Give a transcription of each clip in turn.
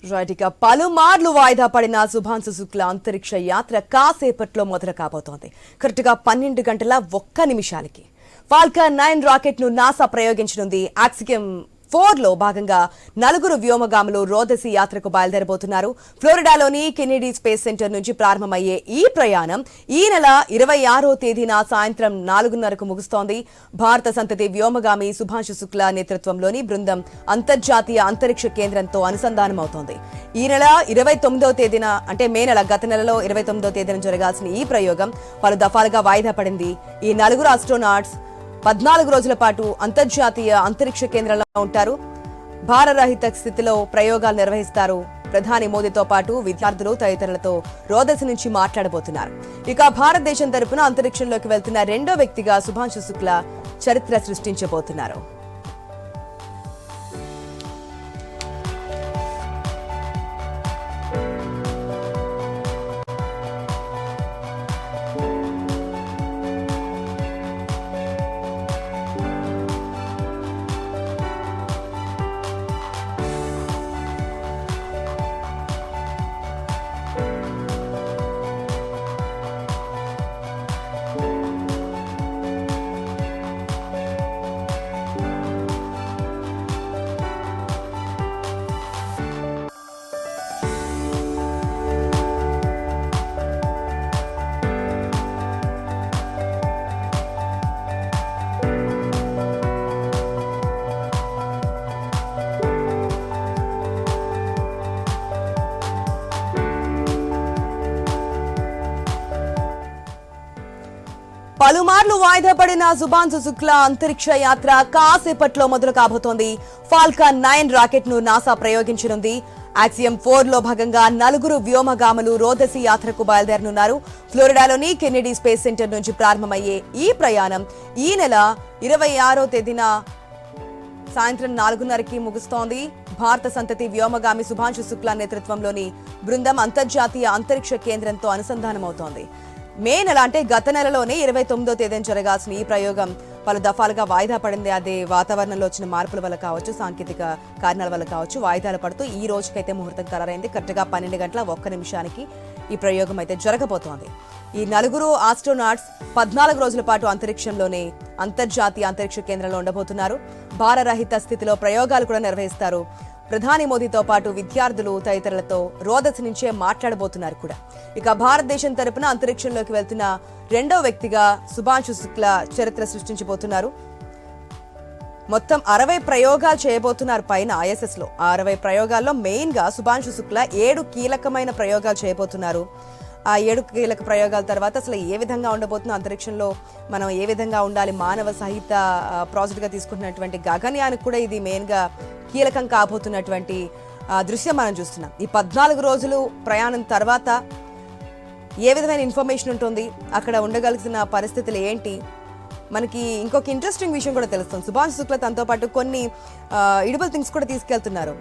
Right, ఇక పలుమార్లు వాయిదా పడిన శుభాంశు శుక్ల అంతరిక్ష యాత్ర కాసేపట్లో మొదలు కాబోతోంది. కరెక్ట్ గా 12 గంటల 1 నిమిషాలకి ఫాల్కన్ 9 రాకెట్ ను నాసా ప్రయోగించనుంది. ఆక్సియం 4 లో భాగంగా 4 వ్యోమగాములు రోదసి యాత్రకు బయలుదేరబోతున్నారు. ఫ్లోరిడాలోని కెనెడీ స్పేస్ సెంటర్ నుంచి ప్రారంభమయ్యే ఈ ప్రయాణం ఈ నెల 26వ తేదీన సాయంత్రం 4:30కు ముగుస్తోంది. భారత సంతతి వ్యోమగామి శుభాంశు శుక్ల నేతృత్వంలోని బృందం అంతర్జాతీయ అంతరిక్ష కేంద్రంతో అనుసంధానమవుతోంది. ఈ నెల 29వ తేదీన అంటే మే నెల గత నెలలో 29వ తేదీన జరగాల్సిన ఈ ప్రయోగం పలు దఫాలుగా వాయిదా పడింది. ఈ 4 ఆస్ట్రోనాట్స్ 14 రోజుల పాటు అంతర్జాతీయ అంతరిక్ష కేంద్రంలో ఉంటారు. భారరహిత స్థితిలో ప్రయోగాలు నిర్వహిస్తారు. ప్రధాని మోదీతో పాటు విద్యార్థులు తదితరులతో రోదసి నుంచి మాట్లాడబోతున్నారు. ఇక భారతదేశం తరపున అంతరిక్షంలోకి వెళ్తున్న రెండో వ్యక్తిగా శుభాంశు శుక్ల చరిత్ర సృష్టించబోతున్నారు. పలుమార్లు వాయిదా పడిన శుభాంశు శుక్ల అంతరిక్ష యాత్ర కాసేపట్లో మొదలు కాబోతోంది. ఫాల్కన్ 9 రాకెట్ ను నాసా ప్రయోగించనుంది. ఆక్సియం 4 లో భాగంగా 4 వ్యోమగాములు రోదసి యాత్రకు బయలుదేరనున్నారు. ఫ్లోరిడాలోని కెనెడీ స్పేస్ సెంటర్ నుంచి ప్రారంభమయ్యే ఈ ప్రయాణం ఈ నెల 26వ తేదీన సాయంత్రం 4:30కి ముగుస్తోంది. భారత సంతతి వ్యోమగామి శుభాంశు శుక్ల నేతృత్వంలోని బృందం అంతర్జాతీయ అంతరిక్ష కేంద్రంతో అనుసంధానమవుతోంది. మే నెల అంటే గత నెలలోనే 29వ తేదీన జరగాల్సిన ఈ ప్రయోగం పలు దఫాలుగా వాయిదా పడింది. అదే వాతావరణంలో వచ్చిన మార్పుల వల్ల కావచ్చు, సాంకేతిక కారణాల వల్ల కావచ్చు, వాయిదాలు పడుతూ ఈ రోజుకైతే ముహూర్తం ఖరారైంది. కరెక్ట్గా 12 గంటల 1 నిమిషానికి ఈ ప్రయోగం అయితే జరగబోతోంది. ఈ 4 ఆస్ట్రోనాట్స్ 14 రోజుల పాటు అంతరిక్షంలోనే అంతర్జాతీయ అంతరిక్ష కేంద్రంలో ఉండబోతున్నారు. భారరహిత స్థితిలో ప్రయోగాలు కూడా నిర్వహిస్తారు. ప్రధాని మోదీతో పాటు విద్యార్థులు తదితరులతో రోదసి నుంచే మాట్లాడబోతున్నారు కూడా. ఇక భారతదేశం తరపున అంతరిక్షంలోకి వెళ్తున్న రెండో వ్యక్తిగా శుభాంశు శుక్ల చరిత్ర సృష్టించబోతున్నారు. మొత్తం 60 ప్రయోగాలు చేయబోతున్నారు పైన ISS లో. 60 ప్రయోగాల్లో మెయిన్ గా శుభాంశు శుక్ల 7 కీలకమైన ప్రయోగాలు చేయబోతున్నారు. ఆ 7 కీలక ప్రయోగాల తర్వాత అసలు ఏ విధంగా ఉండబోతుందో, అంతరిక్షంలో మనం ఏ విధంగా ఉండాలి, మానవ సహిత ప్రాజెక్ట్ గా తీసుకుంటున్నటువంటి గగన్యానికి కూడా ఇది మెయిన్ గా కీలకం కాబోతున్నటువంటి దృశ్యం మనం చూస్తున్నాం. ఈ 14 రోజులు ప్రయాణం తర్వాత ఏ విధమైన ఇన్ఫర్మేషన్ ఉంటుంది, అక్కడ ఉండగలిగిన పరిస్థితులు ఏంటి, మనకి ఇంకొక ఇంట్రెస్టింగ్ విషయం కూడా తెలుస్తుంది. శుభాంశు శుక్ల తనతో పాటు కొన్ని ఎడిబుల్ థింగ్స్ కూడా తీసుకెళ్తున్నారు.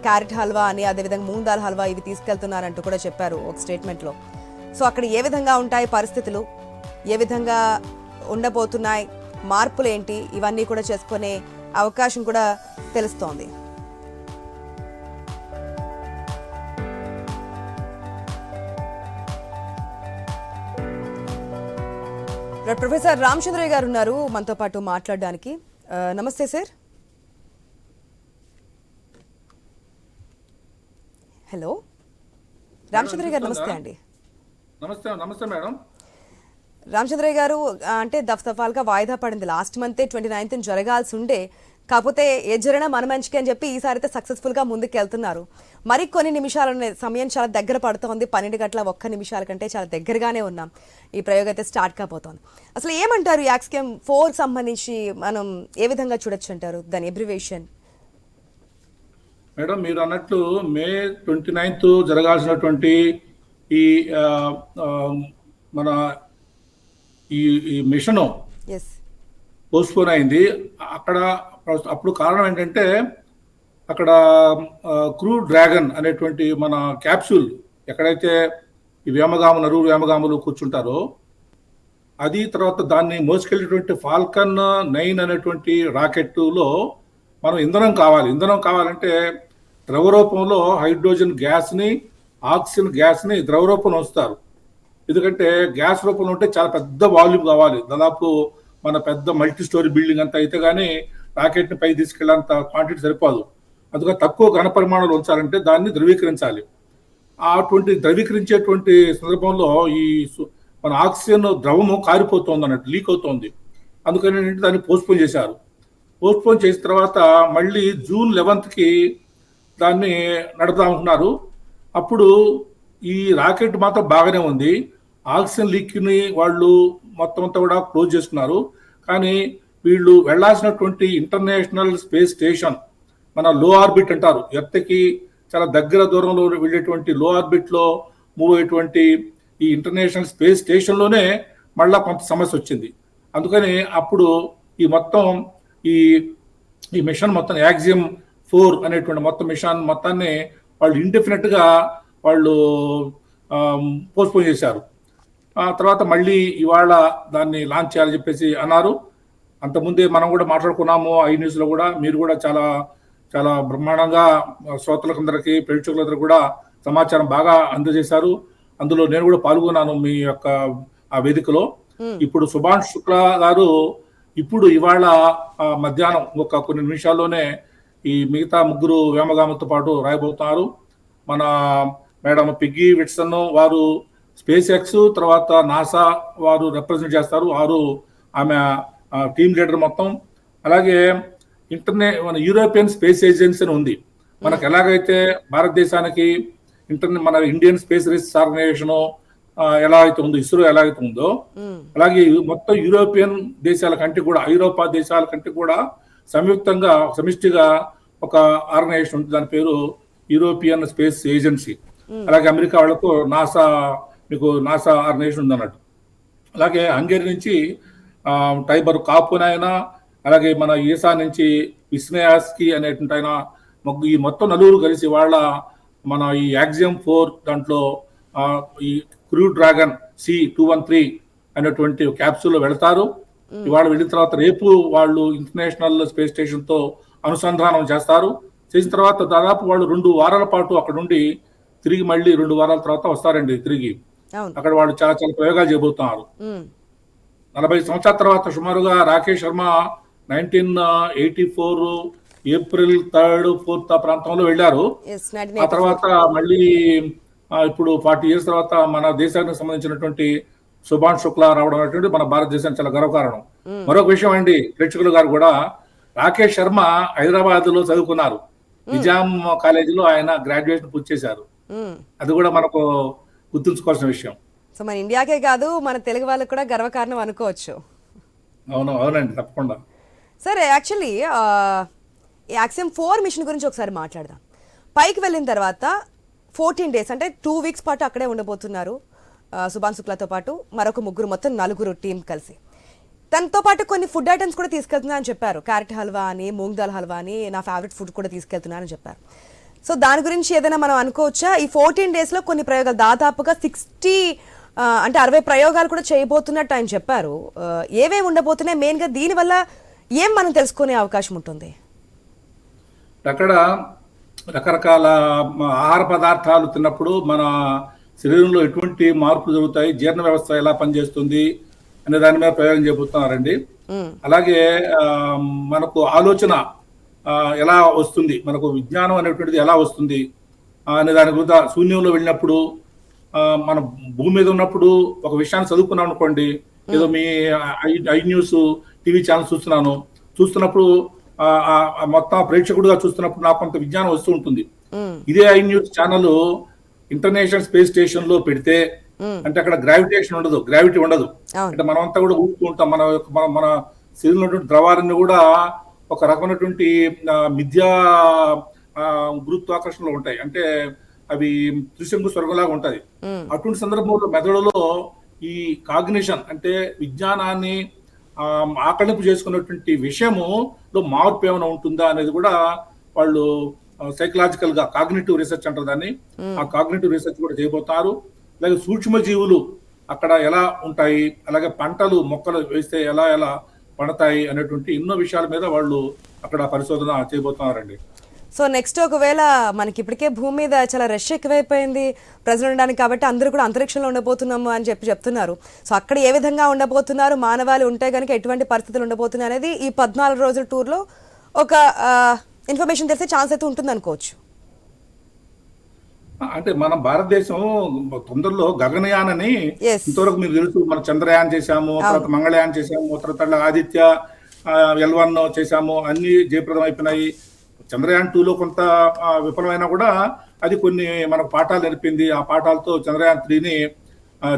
క్యారెట్ హల్వా అని, అదేవిధంగా మూంగ్ దాల్ హల్వా ఇవి తీసుకెళ్తున్నారంటూ కూడా చెప్పారు ఒక స్టేట్మెంట్లో. సో అక్కడ ఏ విధంగా ఉంటాయి పరిస్థితులు, ఏ విధంగా ఉండబోతున్నాయి, మార్పులు ఏంటి, ఇవన్నీ కూడా చేసుకునే అవకాశం కూడా తెలుస్తోంది. ప్రొఫెసర్ రామచంద్రయ్య గారు ఉన్నారు మనతో పాటు మాట్లాడడానికి. నమస్తే సార్. హలో రామచంద్రయ్య గారు, నమస్తే అండి. నమస్తే మేడం. రామచంద్రయ్య గారు, అంటే దఫాలుగా వాయిదా పడింది. లాస్ట్ మంతే 29th జరగాల్సి ఉండే, కాకపోతే ఏ జరిగినా మన మంచికి అని చెప్పి ఈసారి అయితే సక్సెస్ఫుల్ గా ముందుకు వెళ్తున్నారు. మరి కొన్ని నిమిషాలు సమయం చాలా దగ్గర పడుతోంది. 12 గంటల 1 నిమిషాల కంటే చాలా దగ్గరగానే ఉన్నాం. ఈ ప్రయోగం అయితే స్టార్ట్ కాబోతోంది. అసలు ఏమంటారు, ఆక్సియం 4 సంబంధించి మనం ఏ విధంగా చూడొచ్చు అంటారు, దాని ఎబ్రివేషన్? మేడం, మీరు అన్నట్లు మే 29th జరగాల్సినటువంటి ఈ మన ఈ మిషన్ పోస్ట్పోన్ అయింది. అప్పుడు కారణం ఏంటంటే అక్కడ క్రూ డ్రాగన్ అనేటువంటి మన క్యాప్సూల్ ఎక్కడైతే ఈ నరు వ్యోమగాములు కూర్చుంటారో అది, తర్వాత దాన్ని మోసుకెళ్ళేటువంటి ఫాల్కన్ 9 అనేటువంటి రాకెట్లో మనం ఇంధనం కావాలంటే ద్రవ రూపంలో హైడ్రోజన్ గ్యాస్ని, ఆక్సిజన్ గ్యాస్ని ద్రవ రూపంలో ఉంచుతారు. ఎందుకంటే గ్యాస్ రూపంలో ఉంటే చాలా పెద్ద వాల్యూమ్ కావాలి, దాదాపు మన పెద్ద మల్టీ స్టోరీ బిల్డింగ్ అంతా అయితే కానీ రాకెట్ని పై తీసుకెళ్లేంత క్వాంటిటీ సరిపోదు. అందుకని తక్కువ ఘన పరిమాణాలు ఉంచాలంటే దాన్ని ద్రవీకరించాలి. అటువంటి ద్రవీకరించేటువంటి సందర్భంలో ఈ మన ఆక్సిజన్ ద్రవము కారిపోతుంది అన్నట్టు, లీక్ అవుతోంది. అందుకని దాన్ని పోస్ట్పోన్ చేశారు. పోస్ట్పోన్ చేసిన తర్వాత మళ్ళీ జూన్ 11కి దాన్ని నడుపుతామనుకున్నారు. అప్పుడు ఈ రాకెట్ మాత్రం బాగానే ఉంది, ఆక్సిజన్ లీక్ని వాళ్ళు మొత్తం అంతా కూడా క్లోజ్ చేసుకున్నారు. కానీ వీళ్ళు వెళ్లాల్సినటువంటి ఇంటర్నేషనల్ స్పేస్ స్టేషన్, మన లో ఆర్బిట్ అంటారు, ఎర్త్కి చాలా దగ్గర దూరంలో వెళ్ళేటువంటి లో ఆర్బిట్లో మూవ్ అయ్యేటువంటి ఈ ఇంటర్నేషనల్ స్పేస్ స్టేషన్లోనే మళ్ళా కొంత సమస్య వచ్చింది. అందుకని అప్పుడు ఈ మొత్తం ఈ మిషన్ మొత్తం యాక్సియం 4 అనేటువంటి మొత్తం మిషన్ మొత్తాన్ని వాళ్ళు ఇండెఫినెట్గా వాళ్ళు పోస్ట్పోన్ చేశారు. ఆ తర్వాత మళ్ళీ ఇవాళ దాన్ని లాంచ్ చేయాలని చెప్పేసి అన్నారు. అంతకుముందే మనం కూడా మాట్లాడుకున్నాము ఐ న్యూస్లో కూడా, మీరు కూడా చాలా చాలా బ్రహ్మాండంగా శ్రోతలకందరికీ ప్రేక్షకులందరూ కూడా సమాచారం బాగా అందజేశారు. అందులో నేను కూడా పాల్గొన్నాను మీ యొక్క ఆ వేదికలో. ఇప్పుడు సుభాష్ శుక్లా గారు ఇప్పుడు ఇవాళ మధ్యాహ్నం ఒక కొన్ని నిమిషాల్లోనే ఈ మిగతా ముగ్గురు వ్యోమగాములతో పాటు రాయబోతున్నారు. మన మేడం పిగ్గీ విట్సన్ వారు స్పేస్ ఎక్స్, తర్వాత నాసా వారు రిప్రజెంట్ చేస్తారు, ఆమె టీమ్ లీడర్ మొత్తం. అలాగే మన యూరోపియన్ స్పేస్ ఏజెన్సీ అని ఉంది. మనకు ఎలాగైతే భారతదేశానికి మన ఇండియన్ స్పేస్ రీసెర్చ్ ఆర్గనైజేషన్ ఎలా అయితే ఉందో, ఇస్రో ఎలా అయితే ఉందో, అలాగే మొత్తం యూరోపియన్ దేశాల కంటే కూడా, ఐరోపా దేశాల కంటే కూడా సంయుక్తంగా సమిష్టిగా ఒక ఆర్గనైజేషన్ ఉంటుంది, దాని పేరు యూరోపియన్ స్పేస్ ఏజెన్సీ. అలాగే అమెరికా వాళ్ళకు నాసా ఆర్గనైజేషన్ ఉంది అన్నట్టు. అలాగే హంగేరి నుంచి టైబర్ కాపున్ ఆయన, అలాగే మన ఈసా నుంచి విస్నయాస్కి అనేటువంటి ఆయన, ఈ మొత్తం నలుగురు కలిసి వాళ్ళ మన ఈ యాక్సియం 4 దాంట్లో ఈ క్రూ డ్రాగన్ C213 అనేటువంటి క్యాప్సూల్లో వెళతారు. ఇవాళ వెళ్ళిన తర్వాత రేపు వాళ్ళు ఇంటర్నేషనల్ స్పేస్ స్టేషన్ తో అనుసంధానం చేస్తారు. చేసిన తర్వాత దాదాపు వాళ్ళు 2 వారాల పాటు అక్కడ ఉండి తిరిగి మళ్ళీ 2 వారాల తర్వాత వస్తారండి తిరిగి. అక్కడ వాళ్ళు చాలా చాలా ప్రయోగాలు చేయబోతున్నారు. 40 సంవత్సరాల తర్వాత సుమారుగా రాకేష్ శర్మ 1984 ఏప్రిల్ 3, 4 ప్రాంతంలో వెళ్ళారు. ఆ తర్వాత మళ్ళీ ఇప్పుడు 40 years తర్వాత మన దేశానికి సంబంధించినటువంటి సుభాష్ శుక్లా రావడం అనేటువంటి మన భారతదేశానికి చాలా గర్వకారణం. మరొక విషయం అండి, ప్రేక్షకులు గారు కూడా, రాకేష్ శర్మ హైదరాబాద్ లో చదువుకున్నారు, నిజాం కాలేజీలో ఆయన గ్రాడ్యుయేషన్ పూర్తి చేశారు. అది కూడా మనకు గుర్తుంచుకోవాల్సిన విషయం. సో మన ఇండియాకే కాదు, మన తెలుగు వాళ్ళకి కూడా గర్వకారణం అనుకోవచ్చు. అవునండి, తప్పకుండా. సరే, యాక్చువల్లీ యాక్సియం 4 మిషన్ గురించి ఒకసారి మాట్లాడదాం. పైకి వెళ్ళిన తర్వాత 14 days అంటే 2 weeks పాటు అక్కడే ఉండబోతున్నారు సుభాష్ శుక్లాతో పాటు మరొక ముగ్గురు, మొత్తం 4 టీం కలిసి. తనతో పాటు కొన్ని ఫుడ్ ఐటమ్స్ కూడా తీసుకెళ్తున్నా అని చెప్పారు. క్యారెట్ హల్వా అని, మూంగ్ దాల్ హల్వా అని, నా ఫేవరెట్ ఫుడ్ కూడా తీసుకెళ్తున్నానని చెప్పారు. సో దాని గురించి ఏదైనా మనం అనుకోవచ్చా? ఈ 14 days లో కొన్ని ప్రయోగాలు, దాదాపుగా 60 ప్రయోగాలు కూడా చేయబోతున్నట్టు ఆయన చెప్పారు. ఏవేమి ఉండబోతున్నాయి, మెయిన్గా దీనివల్ల ఏం మనం తెలుసుకునే అవకాశం ఉంటుంది? అక్కడ రకరకాల ఆహార పదార్థాలు తిన్నప్పుడు మన శరీరంలో ఎటువంటి మార్పులు జరుగుతాయి, జీర్ణ వ్యవస్థ ఎలా పనిచేస్తుంది అనే దాని మీద ప్రయోగం చేయబోతున్నారండి. అలాగే మనకు ఆలోచన ఎలా వస్తుంది, మనకు విజ్ఞానం అనేటువంటిది ఎలా వస్తుంది అనే దాని గురించి, శూన్యంలో వెళ్ళినప్పుడు, మన భూమి మీద ఉన్నప్పుడు ఒక విషయాన్ని చదువుకున్నాం అనుకోండి, ఏదో me I news TV channel చూస్తున్నప్పుడు మొత్తం ప్రేక్షకుడుగా చూస్తున్నప్పుడు నాకు కొంత విజ్ఞానం వస్తూ ఉంటుంది. ఇదే I news channel international space station లో పెడితే అంటే అక్కడ గ్రావిటీ ఉండదు. అంటే మనం అంతా కూడా ఊపుతూ ఉంటాం, మన శరీరంలో ద్రవాలన్నీ కూడా ఒక రకమైనటువంటి మిథ్యా గురుత్వాకర్షణలో ఉంటాయి, అంటే అవి త్రిశంకు స్వర్గంలాగా ఉంటాయి. అటువంటి సందర్భంలో మెదడులో ఈ కాగ్నిషన్ అంటే విజ్ఞానాన్ని ఆకలింపు చేసుకున్నటువంటి విషయములో మార్పు ఏమైనా ఉంటుందా అనేది కూడా వాళ్ళు సైకలాజికల్ గా కాగ్నిటివ్ రీసెర్చ్ అంటారు దాన్ని, ఆ కాగ్నిటివ్ రీసెర్చ్ కూడా చేయబోతున్నారు. అలాగే సూక్ష్మ జీవులు అక్కడ ఎలా ఉంటాయి, అలాగే పంటలు మొక్కలు వేస్తే ఎలా ఎలా పండుతాయి అనేటువంటి ఎన్నో విషయాల మీద వాళ్ళు అక్కడ పరిశోధన చేయబోతున్నారండి. సో నెక్స్ట్ ఒకవేళ మనకి ఇప్పటికే భూమి మీద చాలా రష్ ఎక్కువైపోయింది ప్రజలు ఉండడానికి, కాబట్టి అందరూ కూడా అంతరిక్షంలో ఉండబోతున్నాము అని చెప్తున్నారు. సో అక్కడ ఏ విధంగా ఉండబోతున్నారు, మానవాళి ఉంటే కనుక ఎటువంటి పరిస్థితులు ఉండబోతున్నాయి అనేది ఈ 14 రోజుల టూర్లో ఒక ఇన్ఫర్మేషన్ తెలిసే ఛాన్స్ అయితే ఉంటుంది అనుకోవచ్చు. అంటే మన భారతదేశం తొందరలో గగనయాన్ అని Yes. ఇంతవరకు మీరు తెలుసు, మన చంద్రయాన్ చేశాము, తర్వాత మంగళయాన్ చేశాము, తర్వాత ఆదిత్య L1 చేశాము, అన్ని జయప్రదం అయిపోయినాయి. చంద్రయాన్ 2లో కొంత విఫలమైనా కూడా అది కొన్ని మనకు పాఠాలు నేర్పింది. ఆ పాఠాలతో చంద్రయాన్ 3ని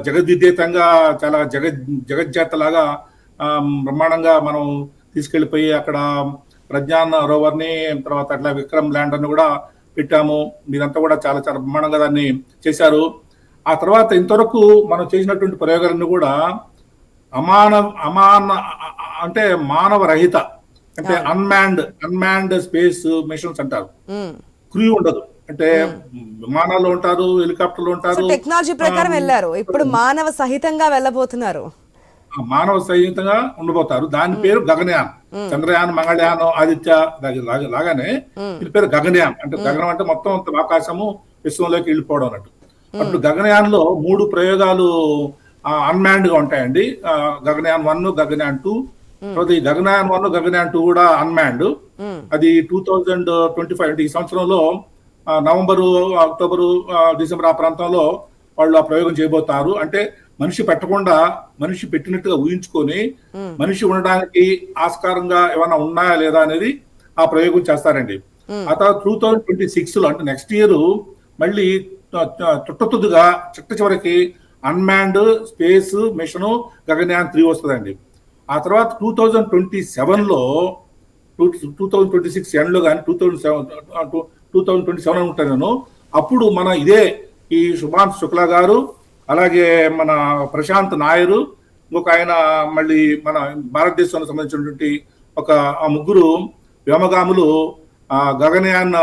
జగద్విద్యేతంగా చాలా జగజ్జాతలాగా బ్రహ్మాండంగా మనం తీసుకెళ్లిపోయి అక్కడ ప్రజ్ఞాన్ రోవర్ని, తర్వాత అట్లా విక్రమ్ ల్యాండర్ని కూడా పెట్టాము. మీరంతా కూడా చాలా చాలా బ్రహ్మాండంగా దాన్ని చేశారు. ఆ తర్వాత ఇంతవరకు మనం చేసినటువంటి ప్రయోగాలన్నీ కూడా అంటే మానవ రహిత, అంటే అన్మాన్డ్ స్పేస్ మిషన్స్ అంటారు. క్రూ ఉండదు, అంటే విమానాల్లో ఉంటారు, హెలికాప్టర్లు ఉంటారు. టెక్నాలజీ ప్రకారం వెళ్ళారు, ఇప్పుడు మానవ సహితంగా వెళ్ళబోతున్నారు. మానవ సహితంగా ఉండబోతారు. దాని పేరు గగనయాన్. చంద్రయాన్, మంగళయాన్, ఆదిత్య లాగానే దీని పేరు గగనయాన్. అంటే గగనం అంటే మొత్తం ఆకాశము విశ్వంలోకి వెళ్ళిపోవడం అన్నట్టు. అప్పుడు గగనయాన్ లో 3 ప్రయోగాలు అన్మాన్డ్ గా ఉంటాయండి. గగనయాన్ 1, గగనయాన్ 2. తర్వాత ఈ గగనయాన్ 1, గగనయాన్ 2 కూడా అన్మాన్డ్. అది 2025 అంటే ఈ సంవత్సరంలో నవంబరు, అక్టోబరు, డిసెంబర్ ఆ ప్రాంతంలో వాళ్ళు ఆ ప్రయోగం చేయబోతారు. అంటే మనిషి పెట్టకుండా మనిషి పెట్టినట్టుగా ఊహించుకొని మనిషి ఉండడానికి ఆస్కారంగా ఏమైనా ఉన్నాయా లేదా అనేది ఆ ప్రయోగం చేస్తారండి. ఆ తర్వాత 2026లో అంటే నెక్స్ట్ ఇయర్ మళ్ళీ తుదిగా చిట్ట చివరికి అన్మాన్డ్ స్పేస్ మిషన్ గగనయాన్ 3 వస్తుందండి. ఆ తర్వాత 2027లో 2026 ఎండ్లో కానీ 2027 అనుకుంటాను నేను. అప్పుడు మన ఈ శుభాంశు శుక్లా గారు, అలాగే మన ప్రశాంత్ నాయరు, ఇంకొక ఆయన, మళ్ళీ మన భారతదేశానికి సంబంధించినటువంటి ఆ 3 వ్యోమగాములు గగనయాన్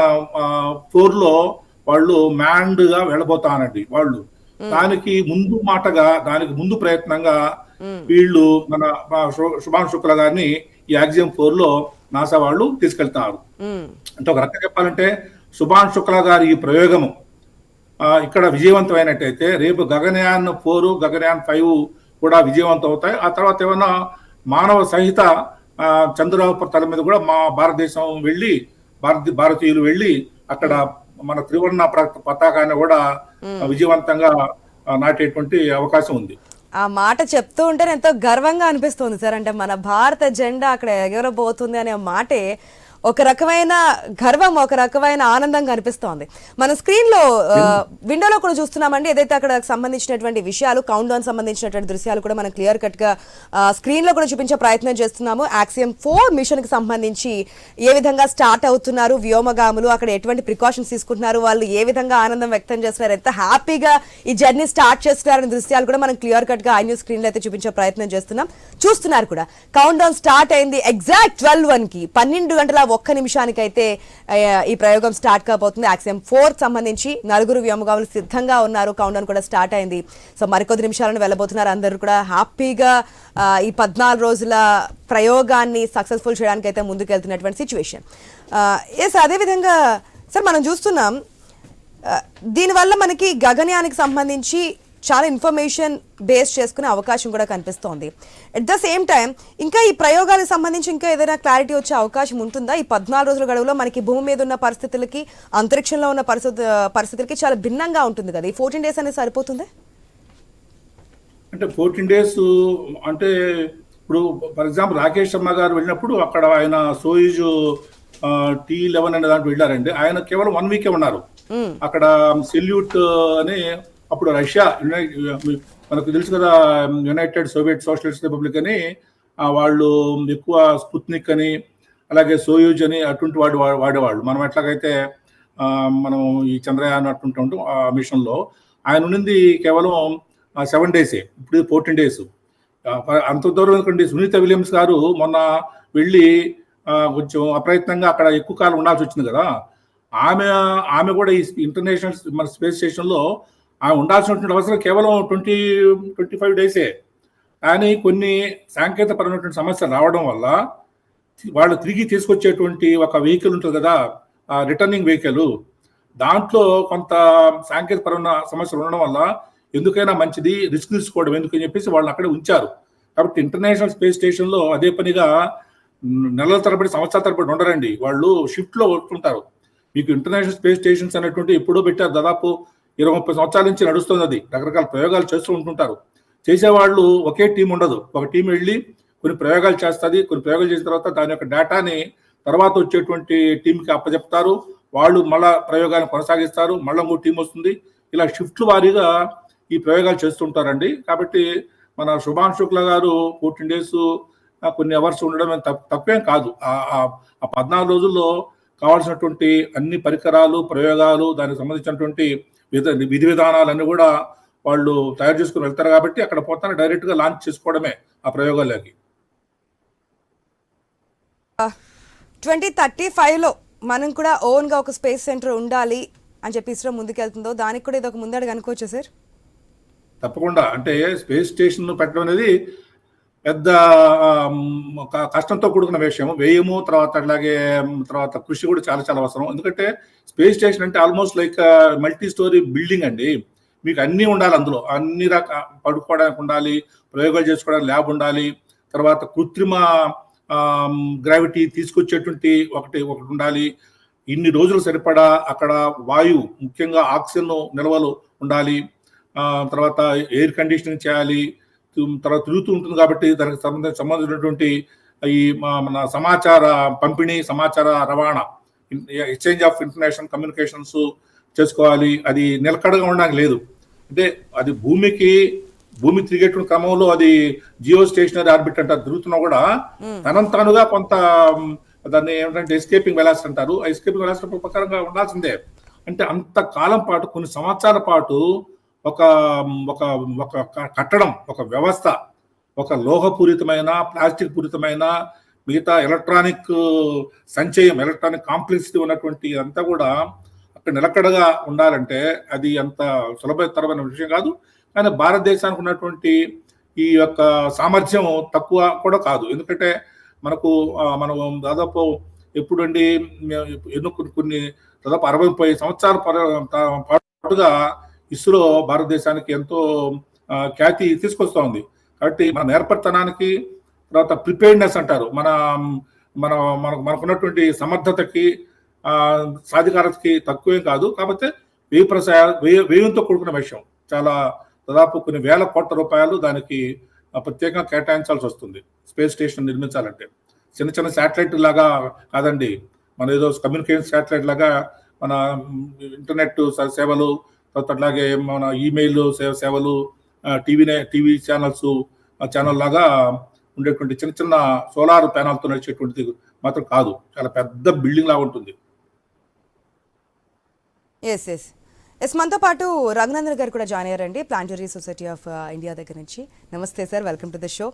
4లో వాళ్ళు మ్యాన్డ్ గా వెళ్ళబోతానండి. వాళ్ళు దానికి ముందు ప్రయత్నంగా వీళ్ళు మన శుభాంశు శుక్లా గారిని ఈ యాక్సియం 4లో నాసా వాళ్ళు తీసుకెళ్తారు. అంటే ఒక రకంగా చెప్పాలంటే శుభాంశు శుక్లా గారి ఈ ప్రయోగము ఇక్కడ విజయవంతమైనట్టయితే రేపు గగనయాన్ 4, గగనయాన్ 5 కూడా విజయవంతం అవుతాయి. ఆ తర్వాత ఏమైనా మానవ సహిత చంద్రోపరితలం మీద కూడా మా భారతదేశం వెళ్ళి, భారతీయులు వెళ్ళి అక్కడ మన త్రివర్ణ పతాకాన్ని కూడా విజయవంతంగా నాటేటువంటి అవకాశం ఉంది. ఆ మాట చెప్తూ ఉంటే ఎంతో గర్వంగా అనిపిస్తుంది సార్. అంటే మన భారత జెండా అక్కడ ఎగరబోతుంది అనే మాటే ఒక రకమైన గర్వం, ఒక రకమైన ఆనందం కనిపిస్తోంది. మన స్క్రీన్ లో విండోలో కూడా చూస్తున్నామండి. ఏదైతే అక్కడ సంబంధించినటువంటి విషయాలు, కౌంట్ డౌన్ సంబంధించినటువంటి దృశ్యాలు కూడా మనం క్లియర్ కట్ గా స్క్రీన్ లో కూడా చూపించే ప్రయత్నం చేస్తున్నాము. యాక్సియం 4 మిషన్ కి సంబంధించి ఏ విధంగా స్టార్ట్ అవుతున్నారు వ్యోమగాములు, అక్కడ ఎటువంటి ప్రికాషన్స్ తీసుకుంటున్నారు, వాళ్ళు ఏ విధంగా ఆనందం వ్యక్తం చేస్తున్నారు, ఎంత హ్యాపీగా ఈ జర్నీ స్టార్ట్ చేస్తున్నారనే దృశ్యాలు కూడా మనం క్లియర్ కట్ గా ఐ న్యూస్ స్క్రీన్ లో అయితే చూపించే ప్రయత్నం చేస్తున్నాం. చూస్తున్నారు కూడా కౌంట్ డౌన్ స్టార్ట్ అయింది. ఎగ్జాక్ట్ 12:01కి 12 గంటల 1 నిమిషానికైతే ఈ ప్రయోగం స్టార్ట్ కాబోతుంది. యాక్సియం 4 సంబంధించి 4 వ్యోమగాములు సిద్ధంగా ఉన్నారు. కౌంట్ డౌన్ కూడా స్టార్ట్ అయింది. సో మరికొద్ది నిమిషాలను వెళ్ళబోతున్నారు. అందరూ కూడా హ్యాపీగా ఈ 14 రోజుల ప్రయోగాన్ని సక్సెస్ఫుల్ చేయడానికి అయితే ముందుకెళ్తున్నటువంటి సిచ్యువేషన్. ఎస్, అదేవిధంగా సార్ మనం చూస్తున్నాం దీనివల్ల మనకి గగనయానికి సంబంధించి చాలా ఇన్ఫర్మేషన్ బేస్ చేసుకునే అవకాశం కూడా కనిపిస్తోంది. అట్ ద సేమ్ టైం ఇంకా ఈ ప్రయోగాలకు సంబంధించి ఇంకా ఏదైనా క్లారిటీ వచ్చే అవకాశం ఉంటుందా? ఈ 14 రోజుల గడువులో మనకి భూమి మీద ఉన్న పరిస్థితులకి, అంతరిక్షంలో ఉన్న పరిస్థితులకి చాలా భిన్నంగా ఉంటుంది కదా. ఈ 14 days అనేది సరిపోతుంది? అంటే 14 days అంటే ఇప్పుడు ఫర్ ఎగ్జాంపుల్ రాకేష్ శర్మ గారు వెళ్ళినప్పుడు అక్కడ ఆయన సోయూజ్ T11 అనే దాంట్లో వెళ్ళారండి. ఆయన కేవలం 1 week ఉన్నారు అక్కడ. సెల్యూట్ అని అప్పుడు రష్యా, మనకు తెలుసు కదా, యునైటెడ్ సోవియట్ సోషలిస్ట్ రిపబ్లిక్ అని వాళ్ళు ఎక్కువ స్పుత్నిక్ అని, అలాగే సోయూజ్ అని అటువంటి వాడేవాళ్ళు. మనం ఎట్లాగైతే మనం ఈ చంద్రయాన్ అటుంటాం ఆ మిషన్లో, ఆయన ఉండింది కేవలం 7 days. ఇప్పుడు 14 days. అంత దూరం ఎందుకండి. సునీత విలియమ్స్ గారు మొన్న వెళ్ళి కొంచెం అప్రయత్నంగా అక్కడ ఎక్కువ కాలం ఉండాల్సి వచ్చింది కదా. ఆమె కూడా ఈ ఇంటర్నేషనల్ మన స్పేస్ స్టేషన్లో ఆమె ఉండాల్సినటువంటి అవసరం కేవలం 25 days. కానీ కొన్ని సాంకేతికపరమైనటువంటి సమస్యలు రావడం వల్ల వాళ్ళు తిరిగి తీసుకొచ్చేటువంటి ఒక వెహికల్ ఉంటుంది కదా, రిటర్నింగ్ వెహికల్. దాంట్లో కొంత సాంకేతికపరమైన సమస్యలు ఉండడం వల్ల ఎందుకైనా మంచిది రిస్క్ తీసుకోవడం ఎందుకని చెప్పేసి వాళ్ళు అక్కడే ఉంచారు. కాబట్టి ఇంటర్నేషనల్ స్పేస్ స్టేషన్లో అదే పనిగా నెలల తరబడి సంవత్సరాల తరబడి ఉండరండి, వాళ్ళు షిఫ్ట్లో వస్తుంటారు. మీకు ఇంటర్నేషనల్ స్పేస్ స్టేషన్స్ అనేటువంటి ఎప్పుడో పెట్టారు, దాదాపు 20-30 సంవత్సరాల నుంచి నడుస్తుంది. అది రకరకాల ప్రయోగాలు చేస్తూ ఉంటుంటారు. చేసేవాళ్ళు ఒకే టీం ఉండదు, ఒక టీం వెళ్ళి కొన్ని ప్రయోగాలు చేస్తుంది. కొన్ని ప్రయోగాలు చేసిన తర్వాత దాని యొక్క డేటాని తర్వాత వచ్చేటువంటి టీంకి అప్పచెప్తారు. వాళ్ళు మళ్ళా ప్రయోగాన్ని కొనసాగిస్తారు, మళ్ళీ ఇంకో టీం వస్తుంది. ఇలా షిఫ్ట్ వారీగా ఈ ప్రయోగాలు చేస్తుంటారండి. కాబట్టి మన శుభాన్ శుక్లా గారు 14 days కొన్ని అవర్స్ ఉండడం తప్పేం కాదు. ఆ 14 రోజుల్లో కావాల్సినటువంటి అన్ని పరికరాలు, ప్రయోగాలు, దానికి సంబంధించినటువంటి విధి విధానాలన్నీ కూడా వాళ్ళు తయారు చేసుకుని వెళ్తారు. కాబట్టి అక్కడ పోతానే డైరెక్ట్ గా లాంచ్ చేసుకోవడమే ఆ ప్రయోగాలకి. 2035లో మనం కూడా ఓన్ గా ఒక స్పేస్ సెంటర్ ఉండాలి అని చెప్పి ఇస్రో ముందుకెళ్తుందో దానికి కూడా ఇది ఒక ముందడుగు అనుకోవచ్చా సార్? తప్పకుండా. అంటే స్పేస్ స్టేషన్ పెట్టడం అనేది పెద్ద కష్టంతో కూడుకున్న విషయం, వ్యయము, తర్వాత కృషి కూడా చాలా చాలా అవసరం. ఎందుకంటే స్పేస్ స్టేషన్ అంటే almost like multi story building అండి. మీకు అన్నీ ఉండాలి, అందులో అన్ని పడుకోవడానికి ఉండాలి, ప్రయోగాలు చేసుకోవడానికి ల్యాబ్ ఉండాలి, తర్వాత కృత్రిమ గ్రావిటీ తీసుకొచ్చేటువంటి ఒకటి ఉండాలి. ఇన్ని రోజులు సరిపడా అక్కడ వాయువు, ముఖ్యంగా ఆక్సిజన్ నిల్వలు ఉండాలి. తర్వాత ఎయిర్ కండిషనింగ్ చేయాలి. తర్వాత తిరుగుతూ ఉంటుంది కాబట్టి దానికి సంబంధించినటువంటి ఈ మన సమాచార పంపిణీ, సమాచార రవాణా, ఎక్స్చేంజ్ ఆఫ్ ఇన్ఫర్మేషన్, కమ్యూనికేషన్స్ చేసుకోవాలి. అది నిలకడగా ఉండడానికి లేదు. అంటే అది భూమి తిరిగేటువంటి క్రమంలో అది జియో స్టేషనరీ ఆర్బిట్ అంటారు, తిరుగుతున్నా కూడా తనంతానుగా కొంత దాన్ని ఏమిటంటే ఎస్కేపింగ్ వెలాసిటీ అంటారు. ఆ ఎస్కేపింగ్ వెలాసిటీ ప్రకారంగా ఉండాల్సిందే. అంటే అంత కాలం పాటు, కొన్ని సంవత్సరాల పాటు ఒక ఒక ఒక కట్టడం, ఒక వ్యవస్థ, ఒక లోహపూరితమైన, ప్లాస్టిక్ పూరితమైన, మిగతా ఎలక్ట్రానిక్ సంచయం, ఎలక్ట్రానిక్ కాంప్లెక్సిటీ ఉన్నటువంటి అంతా కూడా అక్కడ నిలకడగా ఉండాలంటే అది అంత సులభతరమైన విషయం కాదు. కానీ భారతదేశానికి ఉన్నటువంటి ఈ యొక్క సామర్థ్యం తక్కువ కూడా కాదు. ఎందుకంటే మనం దాదాపు ఎప్పుడండి కొన్ని దాదాపు 60 సంవత్సరాల పాటుగా ఇస్రో భారతదేశానికి ఎంతో ఖ్యాతి తీసుకొస్తూ ఉంది. కాబట్టి మన నేర్పరితనానికి, తర్వాత ప్రిపేర్డ్నెస్ అంటారు, మనకున్నటువంటి సమర్థతకి, సాధికారతకి తక్కువేం కాదు. కాకపోతే వ్యయంతో కూడుకున్న విషయం. చాలా దాదాపు కొన్ని వేల కోట్ల రూపాయలు దానికి ప్రత్యేకంగా కేటాయించాల్సి వస్తుంది స్పేస్ స్టేషన్ నిర్మించాలంటే. చిన్న చిన్న శాటిలైట్ లాగా కాదండి, మన ఏదో కమ్యూనికేషన్ శాటిలైట్ లాగా మన ఇంటర్నెట్ సేవలు, తర్వాత అట్లాగే మన ఈమెయిల్ సేవలు, టీవీ ఛానల్ లాగా ఉండేటువంటి చిన్న చిన్న సోలార్ ప్యానల్తో నడిచేటువంటిది మాత్రం కాదు. చాలా పెద్ద బిల్డింగ్ లాగా ఉంటుంది. ఎస్ మనతో పాటు రఘునందన్ గారు కూడా జాయిన్ అయ్యారండి, ప్లానిటరీ సొసైటీ ఆఫ్ ఇండియా దగ్గర నుంచి. నమస్తే sir, welcome to the show.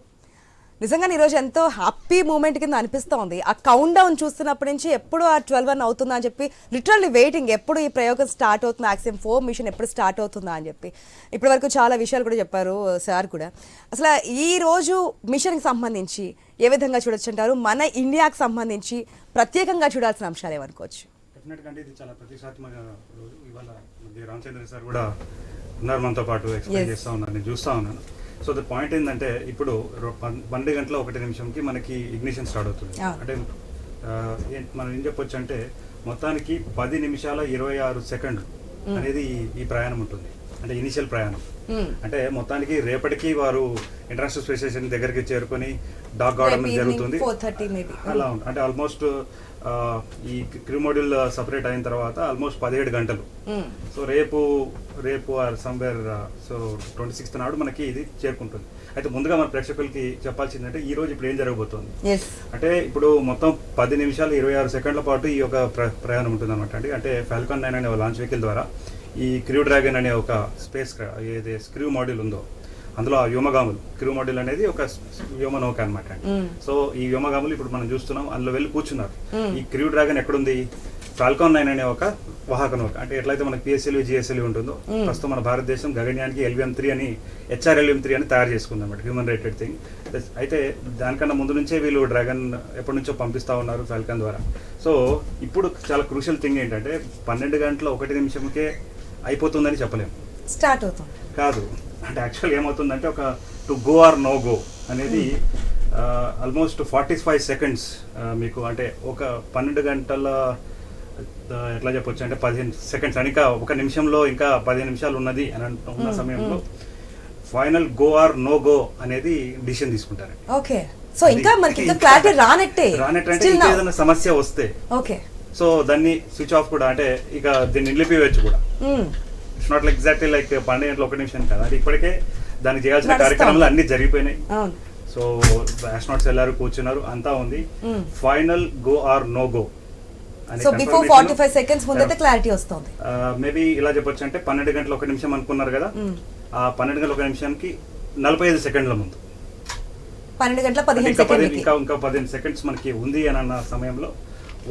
నిజంగా ఈరోజు ఎంతో హ్యాపీ మూమెంట్ కింద అనిపిస్తోంది. ఆ కౌంట్ డౌన్ చూస్తున్నప్పటి నుంచి ఎప్పుడు ఆ 12 అవుతుందా అని చెప్పి లిటరల్లీ వెయిటింగ్, ఎప్పుడు ఈ ప్రయోగం స్టార్ట్ అవుతుందా, యాక్సియం 4 మిషన్ ఎప్పుడు స్టార్ట్ అవుతుందా అని చెప్పి. ఇప్పటి వరకు చాలా విషయాలు కూడా చెప్పారు సార్ కూడా. అసలు ఈ రోజు మిషన్కి సంబంధించి ఏ విధంగా చూడొచ్చు అంటారు? మన ఇండియాకి సంబంధించి ప్రత్యేకంగా చూడాల్సిన అంశాలు ఏమనుకోవచ్చు? డెఫినెట్గా ఇది చాలా ప్రతిష్టాత్మక రోజు. ఇవాళ రామచంద్ర సార్ కూడా ఉన్నారు మనతో పాటు, ఎక్స్ప్లెయిన్ చేస్తూ ఉన్నారు, నేను చూస్తూ ఉన్నాను. సో ద పాయింట్ ఏంటంటే ఇప్పుడు 12 గంటల 1 నిమిషంకి మనకి ఇగ్నిషన్ స్టార్ట్ అవుతుంది. అంటే మనం ఏం చెప్పొచ్చు అంటే మొత్తానికి 10 నిమిషాల 26 సెకండ్లు అనేది ఈ ప్రయాణం ఉంటుంది. అంటే ఇనిషియల్ ప్రయాణం అంటే మొత్తానికి రేపటికి వారు ఇంటర్నేషనల్ స్పేస్ స్టేషన్ దగ్గరికి చేరుకొని డాక్ కావడం జరుగుతుంది. అలా ఉంటుంది. అంటే ఆల్మోస్ట్ ఈ క్రూ మాడ్యూల్ సపరేట్ అయిన తర్వాత ఆల్మోస్ట్ 17 గంటలు. సో రేపు సమ్వేర్ 26th నాడు మనకి ఇది చేరుకుంటుంది. అయితే ముందుగా మన ప్రేక్షకులకి చెప్పాల్సిందంటే ఈ రోజు ఇప్పుడు ఏం జరగబోతోంది అంటే ఇప్పుడు మొత్తం 10 నిమిషాలు 26 సెకండ్ల పాటు ఈ యొక్క ప్రయాణం ఉంటుంది అనమాట అండి. అంటే ఫాల్కాన్ 9 అనే లాంచ్ వెహికల్ ద్వారా ఈ క్రూ డ్రాగన్ అనే ఒక స్పేస్ ఏది క్రూ మాడ్యూల్ ఉందో అందులో ఆ వ్యోమగాములు, క్రూ మాడ్యూల్ అనేది ఒక వ్యోమనౌక అనమాట అండి. సో ఈ వ్యోమగాములు ఇప్పుడు మనం చూస్తున్నాం, అందులో వెళ్ళి కూర్చున్నారు. ఈ క్రూ డ్రాగన్ ఎక్కడుంది? ఫాల్కాన్ 9 అనే ఒక వాహక నౌక, అంటే ఎట్లయితే మనకి పిఎస్ఎల్వి జిఎస్ఎల్వి ఉంటుందో ప్రస్తుతం మన భారతదేశం గగన్యానికి LVM-3 అని HRLM-3 అని తయారు చేసుకుంది అన్నమాట, హ్యూమన్ రేటెడ్ థింగ్. అయితే దానికన్నా ముందు నుంచే వీళ్ళు డ్రాగన్ ఎప్పటి నుంచో పంపిస్తూ ఉన్నారు ఫాల్కాన్ ద్వారా. సో ఇప్పుడు చాలా క్రూషియల్ థింగ్ ఏంటంటే 12 గంటల 1 నిమిషంకే అయిపోతుందని చెప్పలేము, స్టార్ట్ అవుతుంది కాదు. అంటే యాక్చువల్ ఏమవుతుందంటే ఒక to go or no go అనేది ఆల్మోస్ట్ 45 సెకండ్స్ మీకు, అంటే ఒక 12 గంటల ఎట్లా చెప్పొచ్చు అంటే 15 సెకండ్స్ అని, ఇంకా 1 నిమిషంలో ఇంకా 15 నిమిషాలు ఉన్నది అని ఉన్న సమయంలో final go or no go అనేది డిసిషన్ తీసుకుంటారు. ఓకే, సో ఇంకా మనకి ఇంకా క్లారిటీ రానట్టే అంటే ఇంకా ఏదైనా సమస్య వస్తే ఓకే, సో దాన్ని స్విచ్ ఆఫ్ కూడా, అంటే ఇక దీన్ని నిలిపివేయచ్చు కూడా. It's not like exactly like 12 గంటల 1 నిమిషం కదా, అంటే ఇప్పటికే దానికి చేయాల్సిన కార్యక్రమాలు అన్ని జరిగిపోయినాయి. సో ఆస్ట్రోనాట్స్ వెళ్ళారు, కూర్చున్నారు, అంతా ఉంది. Final go or no go so before 45 seconds ముందైతే క్లారిటీ వస్తుంది. మేబీ ఇలా చెప్పొచ్చు అంటే 12 గంటల 1 నిమిషం అనుకున్నారు కదా, ఆ 12 గంటల 1 నిమిషానికి 45 సెకండ్ల ముందు 12 గంటల 15 సెకండ్లకి ఇంకా 15 సెకండ్స్ మనకి ఉంది అని అన్న సమయంలో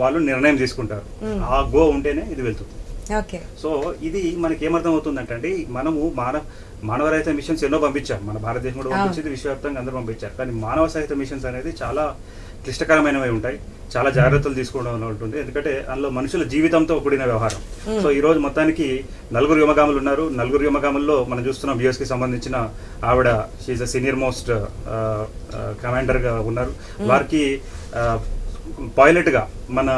వాళ్ళు నిర్ణయం తీసుకుంటారు, ఆ గో ఉంటేనే ఇది వెళ్తుంది. ఓకే, సో ఇది మనకి ఏమర్థం అవుతుందంటే అండి, మనము మానవరహిత మిషన్స్ ఎన్నో పంపించాం, మన భారతదేశం కూడా పంపించింది, విశ్వవ్యాప్తంగా అందరూ పంపించారు. కానీ మానవ సహిత మిషన్స్ అనేది చాలా క్లిష్టకరమైనవి ఉంటాయి, చాలా జాగ్రత్తలు తీసుకోవడం ఉంటుంది, ఎందుకంటే అందులో మనుషుల జీవితంతో కూడిన వ్యవహారం. సో ఈ రోజు మొత్తానికి 4 వ్యోమగాములు ఉన్నారు. 4 వ్యోమగాముల్లో మనం చూస్తున్నాం US కి సంబంధించిన ఆవిడ, she a senior most commander గా ఉన్నారు. వారికి పైలట్ గా మన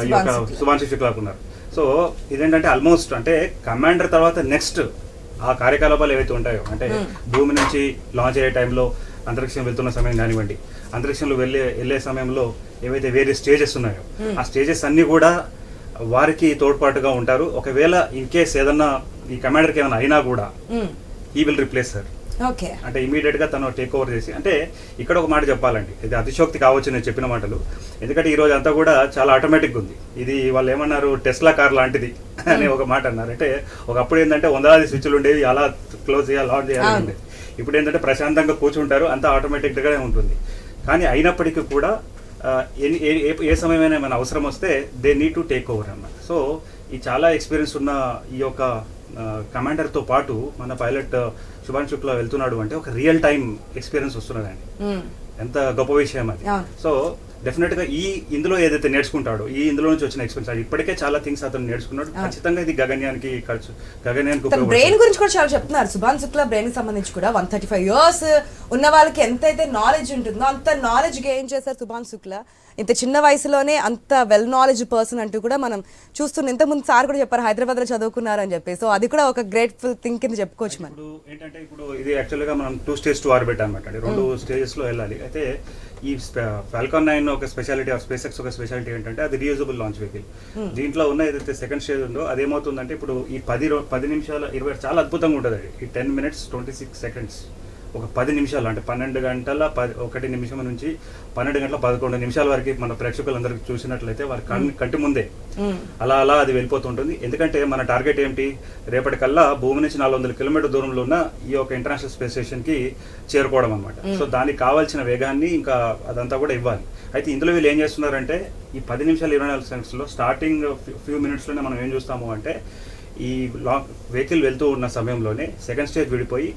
ఈ యొక్క శుభాంశు శుక్లా ఉన్నారు. సో ఇదేంటంటే ఆల్మోస్ట్ అంటే కమాండర్ తర్వాత నెక్స్ట్ ఆ కార్యకలాపాలు ఏవైతే ఉంటాయో, అంటే భూమి నుంచి లాంచ్ అయ్యే టైంలో అంతరిక్షం వెళ్తున్న సమయం కానివ్వండి, అంతరిక్షంలో వెళ్ళే సమయంలో ఏవైతే వేరే స్టేజెస్ ఉన్నాయో ఆ స్టేజెస్ అన్ని కూడా వారికి తోడ్పాటుగా ఉంటారు. ఒకవేళ ఇన్ కేస్ ఏదన్నా ఈ కమాండర్కి ఏమైనా అయినా కూడా he will replace her. Okay, అంటే ఇమీడియట్ గా తను టేక్ ఓవర్ చేసి, అంటే ఇక్కడ ఒక మాట చెప్పాలండి, ఇది అతిశోక్తి కావచ్చు నేను చెప్పిన మాటలు, ఎందుకంటే ఈ రోజు అంతా కూడా చాలా ఆటోమేటిక్ ఉంది. ఇది వాళ్ళు ఏమన్నారు, టెస్లా కార్ లాంటిది అనే ఒక మాట అన్నారు. అంటే ఒకప్పుడు ఏంటంటే 100 స్విచ్లు ఉండేవి, అలా క్లోజ్ చేయాలి, ఆన్ చేయాలి ఉండేది. ఇప్పుడు ఏంటంటే ప్రశాంతంగా కూర్చుంటారు, అంతా ఆటోమేటిక్ గానే ఉంటుంది. కానీ అయినప్పటికీ కూడా ఏ సమయమైనా ఏమైనా అవసరం వస్తే they need to take over అన్నమాట. సో ఈ చాలా ఎక్స్పీరియన్స్ ఉన్న ఈ యొక్క కమాండర్ తో పాటు మన పైలట్ శుభాంశు శుక్లా వెళ్తున్నాడు అంటే ఒక రియల్ టైం ఎక్స్పీరియన్స్ వస్తున్నదండి, ఎంత గొప్ప విషయం అది. సో డెఫినెట్ గా ఇందులో ఏదైతే నేర్చుకుంటాడో, ఇందులో నుంచి వచ్చిన ఎక్స్పీరియన్స్, ఇప్పటికే చాలా థింగ్స్ అతను నేర్చుకున్నాడు. ఖచ్చితంగా ఇది గగన్యానికి బ్రెయిన్ గురించి కూడా చాలా చెప్తున్నారు. శుభాంశు శుక్లా బ్రెయిన్ కి సంబంధించి కూడా 135 years ఉన్న వాళ్ళకి ఎంతైతే నాలెడ్జ్ ఉంటుందో అంత నాలెడ్జ్ గెయిన్ చేశారు శుభాంశు శుక్లా. ఇంత చిన్న వయసులోనే అంత వెల్ నాలెడ్జ్ పర్సన్ అంటూ కూడా మనం చూస్తున్న, ఇంతకుముందు సార్ కూడా చెప్పారు హైదరాబాద్ లో చదువుకున్నారు అని చెప్పి. సో అది కూడా ఒక గ్రేట్ఫుల్ థింగ్ కింద చెప్పుకోవచ్చు. మనం ఏంటంటే ఇప్పుడు ఇది యాక్చువల్ గా మనం 2 స్టేజ్ టు ఆర్బిట్ అనమాట, 2 స్టేజెస్ లో వెళ్ళాలి. అయితే ఈ ఫాల్కాన్ 9 ఒక స్పెషాలిటీ, ఆఫ్ స్పేస్ ఎక్స్ ఒక స్పెషాలిటీ ఏంటంటే అది రీయూజబుల్ లాంచ్ వెహికల్. దీంట్లో ఉన్న ఏదైతే సెకండ్ స్టేజ్ ఉందో అదేమవుతుందంటే ఇప్పుడు ఈ 10 నిమిషాల 20 చాలా అద్భుతంగా ఉంటుంది. ఈ 10 minutes 26 seconds ఒక 10 నిమిషాలు, అంటే 12 గంటల 1 నిమిషం నుంచి 12 గంటల 11 నిమిషాల వరకు మన ప్రేక్షకులందరికీ చూసినట్లయితే వారి కంటి ముందే అలా అది వెళ్ళిపోతుంటుంది. ఎందుకంటే మన టార్గెట్ ఏంటి, రేపటికల్లా భూమి నుంచి 400 కిలోమీటర్ దూరంలో ఉన్న ఈ యొక్క ఇంటర్నేషనల్ స్పేస్ స్టేషన్ కి చేరుకోవడం అనమాట. సో దానికి కావాల్సిన వేగాన్ని ఇంకా అదంతా కూడా ఇవ్వాలి. అయితే ఇందులో వీళ్ళు ఏం చేస్తున్నారంటే ఈ 10 నిమిషాలు 24 seconds లో స్టార్టింగ్ ఫ్యూ మినిట్స్ లోనే మనం ఏం చూస్తాము అంటే ఈ వెహికల్ వెళ్తూ ఉన్న సమయంలోనే సెకండ్ స్టేజ్ విడిపోయి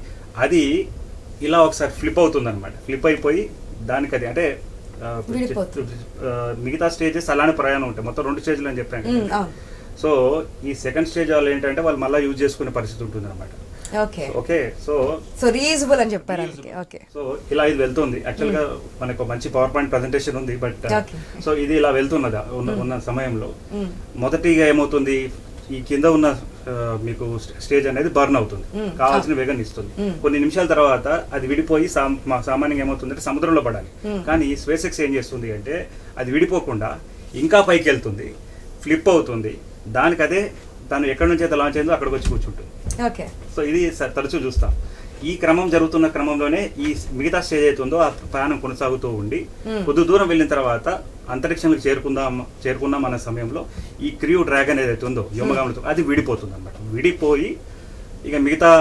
అది ఇలా ఒకసారి ఫ్లిప్ అవుతుంది అనమాట. ఫ్లిప్ అయిపోయి దానికి అది అంటే మిగతా స్టేజెస్ అలానే ప్రయాణం ఉంటాయి. మొత్తం 2 స్టేజ్లు అని చెప్పాను. సో ఈ సెకండ్ స్టేజ్ వాళ్ళు ఏంటంటే వాళ్ళు మళ్ళీ యూజ్ చేసుకునే పరిస్థితి ఉంటుంది అనమాట. ఓకే, సో రీయూజబుల్ అని చెప్పారు. సో ఇలా ఇది వెళ్తుంది. యాక్చువల్ గా మనకు మంచి పవర్ పాయింట్ ప్రెజెంటేషన్ ఉంది, బట్ సో ఇది ఇలా వెళ్తున్నదా ఉన్న సమయంలో మొదటిగా ఏమవుతుంది, ఈ కింద ఉన్న మీకు స్టేజ్ అనేది బర్న్ అవుతుంది, కావాల్సిన వేగాన్ని ఇస్తుంది. కొన్ని నిమిషాల తర్వాత అది విడిపోయి సామాన్యంగా ఏమవుతుందంటే సముద్రంలో పడాలి. కానీ స్పేస్ ఎక్స్ ఏం చేస్తుంది అంటే అది విడిపోకుండా ఇంకా పైకి వెళ్తుంది, ఫ్లిప్ అవుతుంది, దానికి అదే తను ఎక్కడి నుంచి అయితే లాంచ్ అయిందో అక్కడికి వచ్చి కూర్చుంటుంది. సో ఇది తరచూ చూస్తాం. ఈ క్రమం జరుగుతున్న క్రమంలోనే ఈ మిగతా స్టేజ్ అవుతుందో ఆ ప్రయాణం కొనసాగుతూ ఉండి కొద్ది దూరం వెళ్ళిన తర్వాత అంతరిక్షంలోకి చేరుకున్నాం అన్న సమయంలో ఈ క్రూ డ్రాగన్ ఏదైతే ఉందో వ్యోమగాములతో అది విడిపోతుంది అనమాట. విడిపోయి ఇక మిగతా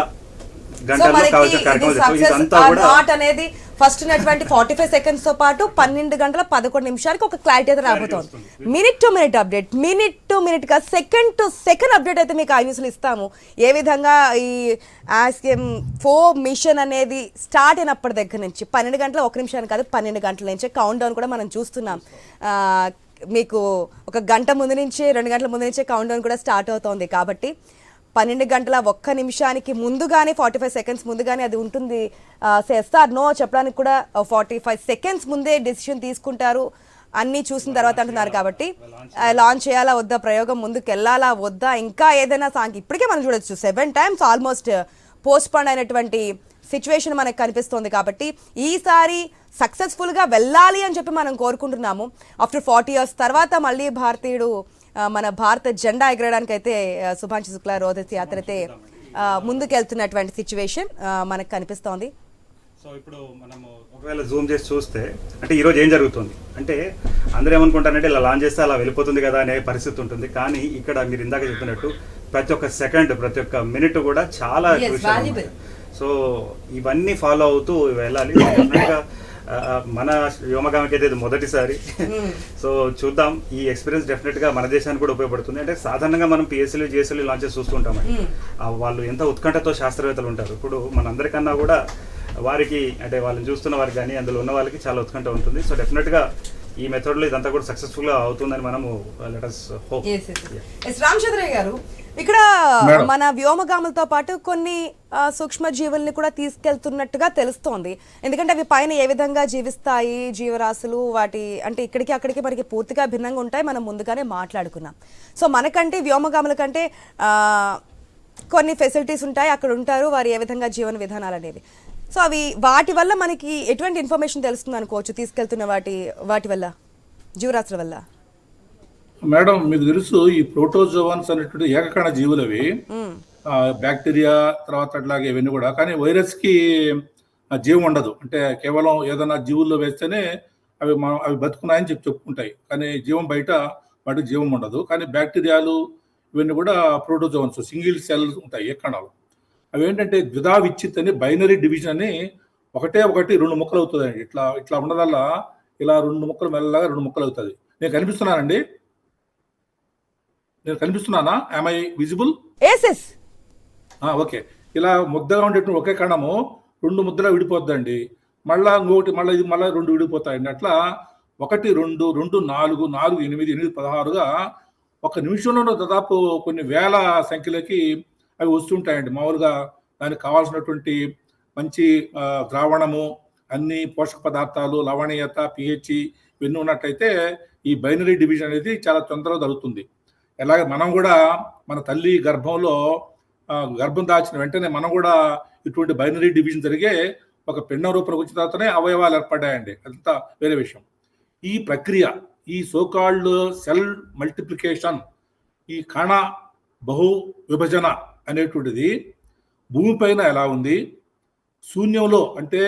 గంటల్లో కావాల్సిన కార్యక్రమాలు అనేది ఫస్ట్ ఉన్నటువంటి 45 సెకండ్స్ తో పాటు 12 గంటల 11 నిమిషాలకి ఒక క్లారిటీ అయితే రాబోతోంది. Minute to minute update, minute to minute గా సెకండ్ టు సెకండ్ అప్డేట్ అయితే మీకు న్యూస్ లో ఇస్తాము. ఏ విధంగా ఈ ASIM-4 మిషన్ అనేది స్టార్ట్ అయినప్పటి దగ్గర నుంచి 12 గంటల 1 నిమిషాన్ని కాదు 12 గంటల నుంచి కౌంట్ డౌన్ కూడా మనం చూస్తున్నాం. మీకు ఒక గంట ముందు నుంచే 2 గంటల ముందు నుంచే కౌంట్ డౌన్ కూడా స్టార్ట్ అవుతోంది. కాబట్టి 12 గంటల 1 నిమిషానికి ముందుగానే 45 సెకండ్స్ ముందుగానే అది ఉంటుంది. ఎస్ఆర్ నో చెప్పడానికి కూడా 45 సెకండ్స్ ముందే డెసిషన్ తీసుకుంటారు అన్నీ చూసిన తర్వాత అంటున్నారు. కాబట్టి లాంచ్ చేయాలా వద్దా, ప్రయోగం ముందుకు వెళ్ళాలా వద్దా, ఇంకా ఏదైనా ఇప్పటికే మనం చూడొచ్చు 7 times ఆల్మోస్ట్ పోస్ట్ పోన్ అయినటువంటి సిచ్యువేషన్ మనకు కనిపిస్తోంది. కాబట్టి ఈసారి సక్సెస్ఫుల్గా వెళ్ళాలి అని చెప్పి మనం కోరుకుంటున్నాము. ఆఫ్టర్ 40 years తర్వాత మళ్ళీ భారతీయుడు మన భారత జెండా ఎగరడానికి అయితే శుభాంశు శుక్లా రోదసి యాత్ర అయితే ముందుకెళ్తున్నటువంటి సిచ్యువేషన్ మనకు కనిపిస్తోంది. సో ఇప్పుడు మనము ఒకవేళ జూమ్ చేసి చూస్తే అంటే ఈరోజు ఏం జరుగుతుంది అంటే అందరూ ఏమనుకుంటారంటే ఇలా లాంచ్ చేస్తే అలా వెళ్ళిపోతుంది కదా అనే పరిస్థితి ఉంటుంది. కానీ ఇక్కడ మీరు ఇందాక చెప్పినట్టు ప్రతి ఒక్క సెకండ్ ప్రతి ఒక్క మినిట్ కూడా చాలా క్రూషియల్. సో ఇవన్నీ ఫాలో అవుతూ వెళ్ళాలి. మన వ్యోమగామికి అయితే ఇది మొదటిసారి. సో చూద్దాం, ఈ ఎక్స్పీరియన్స్ డెఫినెట్ గా మన దేశానికి కూడా ఉపయోగపడుతుంది. అంటే సాధారణంగా మనం PSLV GSLV లాంచెస్ చూస్తుంటామండి. వాళ్ళు ఎంత ఉత్కంఠతో శాస్త్రవేత్తలు ఉంటారు. ఇప్పుడు మనందరికన్నా కూడా వారికి అంటే వాళ్ళని చూస్తున్న వారికి కానీ అందులో ఉన్న వాళ్ళకి చాలా ఉత్కంఠ ఉంటుంది. సో డెఫినెట్ గా ఈ మెథడ్ లో ఇదంతా కూడా సక్సెస్ఫుల్ గా అవుతుందని మనము లెట్ us hope. రామచంద్రయ్య గారు, ఇక్కడ మన వ్యోమగాములతో పాటు కొన్ని సూక్ష్మ జీవుల్ని కూడా తీసుకెళ్తున్నట్టుగా తెలుస్తోంది. ఎందుకంటే అవి పైన ఏ విధంగా జీవిస్తాయి, జీవరాశులు వాటి అంటే ఇక్కడికి అక్కడికి మనకి పూర్తిగా భిన్నంగా ఉంటాయి. మనం ముందుగానే మాట్లాడుకున్నాం. సో మనకంటే వ్యోమగాముల కంటే కొన్ని ఫెసిలిటీస్ ఉంటాయి, అక్కడ ఉంటారు వారు ఏ విధంగా జీవన విధానాలు అనేవి. సో అవి వాటి వల్ల మనకి ఎటువంటి ఇన్ఫర్మేషన్ తెలుస్తుంది అనుకోవచ్చు తీసుకెళ్తున్న వాటి వల్ల, జీవరాశుల వల్ల? మేడం మీకు తెలుసు ఈ ప్రోటోజోవన్స్ అనేటువంటి ఏకకణ జీవులు అవి, బ్యాక్టీరియా తర్వాత అట్లాగే ఇవన్నీ కూడా. కానీ వైరస్ కి జీవం ఉండదు. అంటే కేవలం ఏదైనా జీవుల్లో వేస్తేనే అవి బతుకున్నాయని చెప్పుకుంటాయి. కానీ జీవం బయట వాటికి జీవం ఉండదు. కానీ బ్యాక్టీరియాలు ఇవన్నీ కూడా ప్రోటోజోవన్స్, సింగిల్ సెల్ ఉంటాయి ఏకకణాలు. అవి ఏంటంటే ద్విధా విచ్చిత్ అని బైనరీ డివిజన్ అని ఒకటి 2 ముక్కలు అవుతుంది అండి. ఇట్లా ఉండదల్లా ఇలా 2 ముక్కలు మెల్లగా 2 ముక్కలు అవుతుంది. నేను కనిపిస్తున్నానండి? నేను కనిపిస్తున్నానా? am I visible? ఓకే. ఇలా ముద్దగా ఉండేటువంటి ఒకే కణము 2 ముద్దలా విడిపోద్దండి. మళ్ళా ఇంకొకటి ఇది మళ్ళీ 2 విడిపోతాయండి. అట్లా 1 2 2 4 4 8 8 16గా ఒక నిమిషంలో దాదాపు కొన్ని వేల సంఖ్యలకి అవి వస్తుంటాయండి. మామూలుగా దానికి కావాల్సినటువంటి మంచి ద్రావణము, అన్ని పోషక పదార్థాలు, లవణీయత, pH ఇవన్నీ ఉన్నట్టయితే ఈ బైనరీ డివిజన్ అనేది చాలా తొందరగా జరుగుతుంది. ఎలాగే మనం కూడా మన తల్లి గర్భం దాచిన వెంటనే మనం కూడా ఇటువంటి బైనరీ డివిజన్ జరిగే ఒక పిండ రూపంలోకి వచ్చిన తర్వాతనే అవయవాలు ఏర్పడ్డాయండి. అదంతా వేరే విషయం. ఈ ప్రక్రియ, ఈ సోకాల్డ్ సెల్ మల్టిప్లికేషన్, ఈ కణ బహు విభజన అనేటువంటిది భూమిపైన ఎలా ఉంది, శూన్యంలో అంటే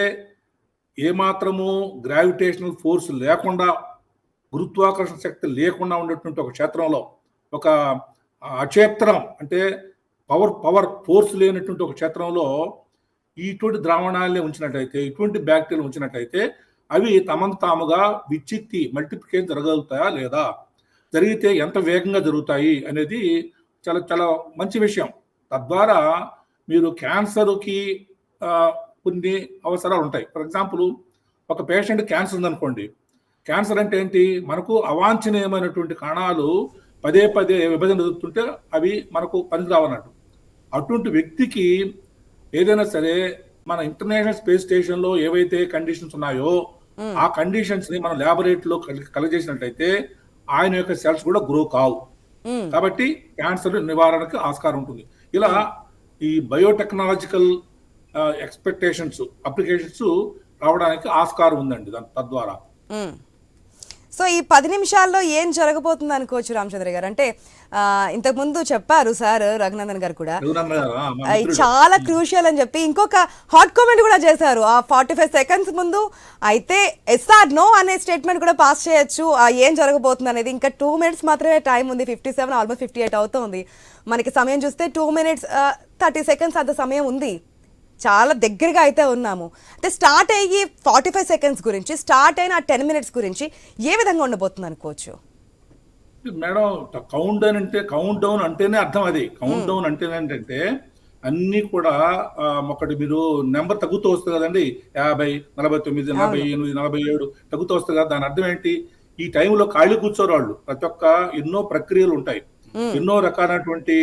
ఏమాత్రము గ్రావిటేషనల్ ఫోర్స్ లేకుండా, గురుత్వాకర్షణ శక్తి లేకుండా ఉండేటువంటి ఒక క్షేత్రంలో, ఒక అక్షేత్రం అంటే పవర్ ఫోర్స్ లేనటువంటి ఒక క్షేత్రంలో ఇటువంటి ద్రావణాలని ఉంచినట్టయితే, ఇటువంటి బ్యాక్టీరియా ఉంచినట్టయితే అవి తమను తాముగా విచ్చిత్తి మల్టిప్లికేషన్ జరగలుగుతాయా లేదా, జరిగితే ఎంత వేగంగా జరుగుతాయి అనేది చాలా చాలా మంచి విషయం. తద్వారా మీరు క్యాన్సర్కి కొన్ని అవసరాలు ఉంటాయి. ఫర్ ఎగ్జాంపుల్, ఒక పేషెంట్ క్యాన్సర్ ఉందనుకోండి. క్యాన్సర్ అంటే ఏంటి? మనకు అవాంఛనీయమైనటువంటి కణాలు పదే విభజన జరుగుతుంటే అవి మనకు పనికిరావన్నట్టు. అటువంటి వ్యక్తికి ఏదైనా సరే మన ఇంటర్నేషనల్ స్పేస్ స్టేషన్లో ఏవైతే కండిషన్స్ ఉన్నాయో ఆ కండిషన్స్ ని మనం ల్యాబొరేటరీలో కలగజేసినట్టయితే ఆయన యొక్క సెల్స్ కూడా గ్రో కావు. కాబట్టి క్యాన్సర్ నివారణకు ఆస్కారం ఉంటుంది. ఇలా ఈ బయోటెక్నాలజికల్ ఎక్స్పెక్టేషన్స్, అప్లికేషన్స్ రావడానికి ఆస్కారం ఉందండి తద్వారా. సో ఈ 10 నిమిషాల్లో ఏం జరగబోతుంది అనుకోవచ్చు రామచంద్ర గారు? అంటే ఇంతకుముందు చెప్పారు సార్ రఘునందన్ గారు కూడా చాలా క్రూషియల్ అని చెప్పి ఇంకొక హాట్ కామెంట్ కూడా చేశారు. ఆ 45 సెకండ్స్ ముందు అయితే ఎస్ఆర్ నో అనే స్టేట్మెంట్ కూడా పాస్ చేయొచ్చు. ఏం జరగబోతుంది అనేది. ఇంకా 2 minutes మాత్రమే టైం ఉంది. 57 ఆల్మోస్ట్ 58 అవుతుంది. మనకి సమయం చూస్తే 2 minutes 30 seconds అంత సమయం ఉంది. చాలా దగ్గరగా అయితే ఉన్నాము. అంటే స్టార్ట్ అయ్యి 45 సెకండ్స్ గురించి, స్టార్ట్ అయిన 10 మినిట్స్ గురించి ఏ విధంగా ఉండబోతుంది అనుకోవచ్చు? మేడం కౌంట్ డౌన్ అంటేనే అర్థం అది. కౌంట్ డౌన్ అంటేనే ఏంటంటే అన్ని కూడా ఒకటి మీరు నెంబర్ తగ్గుతూ వస్తుంది కదండి, 50, 49, 48, 47 తగ్గుతూ వస్తుంది కదా. దాని అర్థం ఏంటి? ఈ టైంలో ఖాళీ కూర్చోరు వాళ్ళు. ప్రతి ఒక్క ఎన్నో ప్రక్రియలు ఉంటాయి, ఎన్నో రకాలైనటువంటి